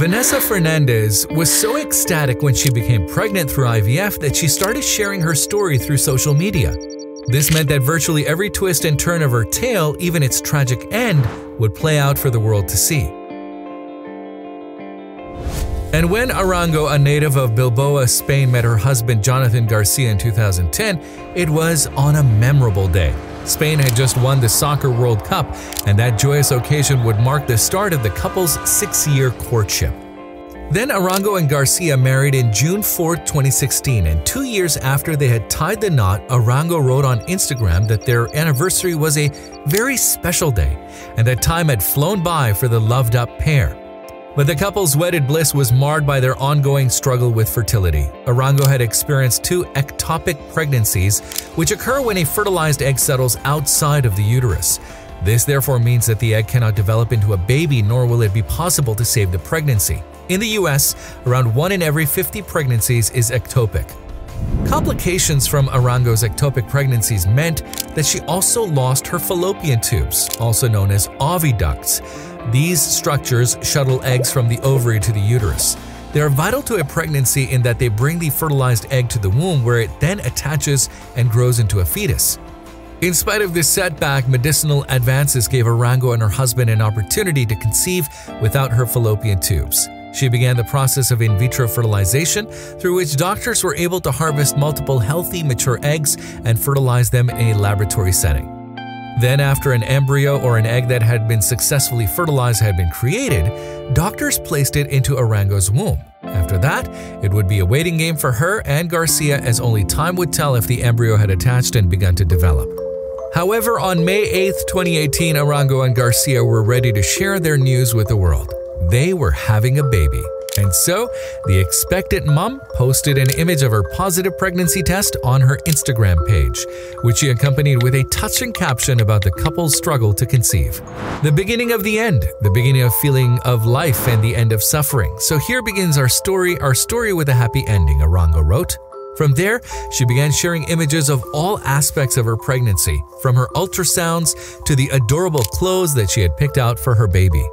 Vanessa Fernandez was so ecstatic when she became pregnant through IVF that she started sharing her story through social media. This meant that virtually every twist and turn of her tale, even its tragic end, would play out for the world to see. And when Arango, a native of Bilbao, Spain, met her husband Jonathan Garcia in 2010, it was on a memorable day. Spain had just won the Soccer World Cup, and that joyous occasion would mark the start of the couple's 6-year courtship. Then Arango and Garcia married in June 4, 2016, and 2 years after they had tied the knot, Arango wrote on Instagram that their anniversary was a very special day, and that time had flown by for the loved-up pair. But the couple's wedded bliss was marred by their ongoing struggle with fertility. Arango had experienced 2 ectopic pregnancies, which occur when a fertilized egg settles outside of the uterus. This therefore means that the egg cannot develop into a baby, nor will it be possible to save the pregnancy. In the US, around 1 in every 50 pregnancies is ectopic. Complications from Arango's ectopic pregnancies meant that she also lost her fallopian tubes, also known as oviducts. These structures shuttle eggs from the ovary to the uterus. They are vital to a pregnancy in that they bring the fertilized egg to the womb, where it then attaches and grows into a fetus. In spite of this setback, medicinal advances gave Arango and her husband an opportunity to conceive without her fallopian tubes. She began the process of in vitro fertilization, through which doctors were able to harvest multiple healthy, mature eggs and fertilize them in a laboratory setting. Then, after an embryo or an egg that had been successfully fertilized had been created, doctors placed it into Arango's womb. After that, it would be a waiting game for her and Garcia, as only time would tell if the embryo had attached and begun to develop. However, on May 8, 2018, Arango and Garcia were ready to share their news with the world. They were having a baby. And so, the expectant mom posted an image of her positive pregnancy test on her Instagram page, which she accompanied with a touching caption about the couple's struggle to conceive. The beginning of the end, the beginning of feeling of life and the end of suffering. So here begins our story with a happy ending, Arango wrote. From there, she began sharing images of all aspects of her pregnancy, from her ultrasounds to the adorable clothes that she had picked out for her baby.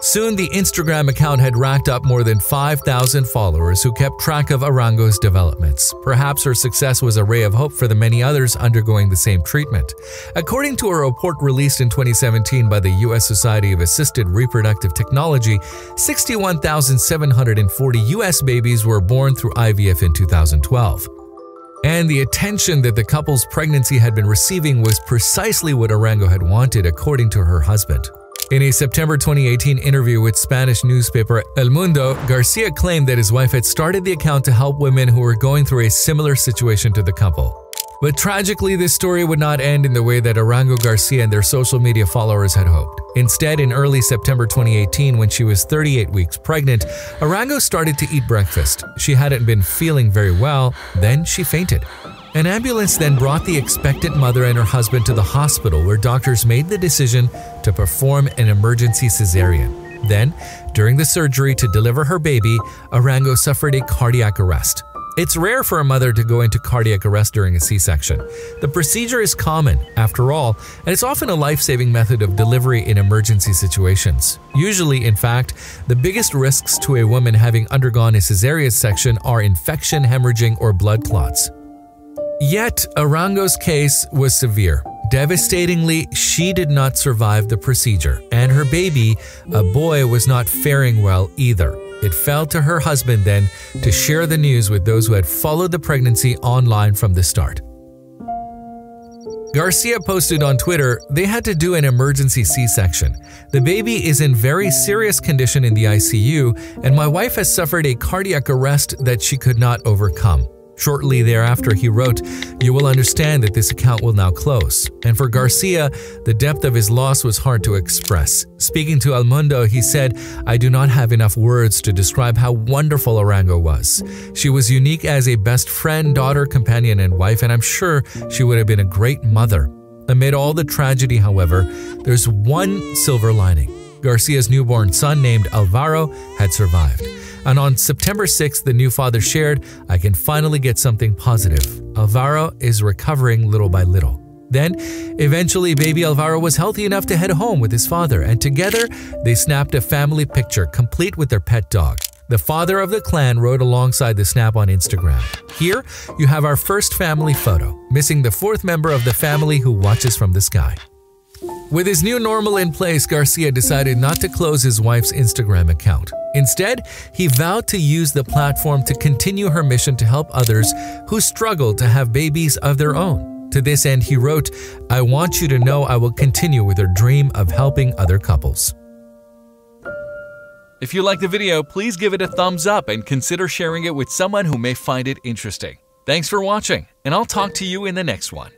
Soon, the Instagram account had racked up more than 5,000 followers who kept track of Arango's developments. Perhaps her success was a ray of hope for the many others undergoing the same treatment. According to a report released in 2017 by the U.S. Society of Assisted Reproductive Technology, 61,740 U.S. babies were born through IVF in 2012. And the attention that the couple's pregnancy had been receiving was precisely what Arango had wanted, according to her husband. In a September 2018 interview with Spanish newspaper El Mundo, Garcia claimed that his wife had started the account to help women who were going through a similar situation to the couple. But tragically, this story would not end in the way that Arango Garcia and their social media followers had hoped. Instead, in early September 2018, when she was 38 weeks pregnant, Arango started to eat breakfast. She hadn't been feeling very well, then she fainted. An ambulance then brought the expectant mother and her husband to the hospital, where doctors made the decision to perform an emergency cesarean. Then, during the surgery to deliver her baby, Arango suffered a cardiac arrest. It's rare for a mother to go into cardiac arrest during a C-section. The procedure is common, after all, and it's often a life-saving method of delivery in emergency situations. Usually, in fact, the biggest risks to a woman having undergone a cesarean section are infection, hemorrhaging, or blood clots. Yet, Arango's case was severe. Devastatingly, she did not survive the procedure, and her baby, a boy, was not faring well either. It fell to her husband then to share the news with those who had followed the pregnancy online from the start. Garcia posted on Twitter, "They had to do an emergency C-section. The baby is in very serious condition in the ICU, and my wife has suffered a cardiac arrest that she could not overcome." Shortly thereafter, he wrote, "You will understand that this account will now close." And for Garcia, the depth of his loss was hard to express. Speaking to El Mundo, he said, "I do not have enough words to describe how wonderful Arango was. She was unique as a best friend, daughter, companion, and wife, and I'm sure she would have been a great mother." Amid all the tragedy, however, there's one silver lining. Garcia's newborn son, named Alvaro, had survived. And on September 6th, the new father shared, "I can finally get something positive. Alvaro is recovering little by little." Then, eventually, baby Alvaro was healthy enough to head home with his father, and together, they snapped a family picture complete with their pet dog. The father of the clan wrote alongside the snap on Instagram, "Here, you have our first family photo, missing the fourth member of the family who watches from the sky." With his new normal in place, Garcia decided not to close his wife's Instagram account. Instead, he vowed to use the platform to continue her mission to help others who struggle to have babies of their own. To this end, he wrote, "I want you to know I will continue with her dream of helping other couples." If you like the video, please give it a thumbs up and consider sharing it with someone who may find it interesting. Thanks for watching, and I'll talk to you in the next one.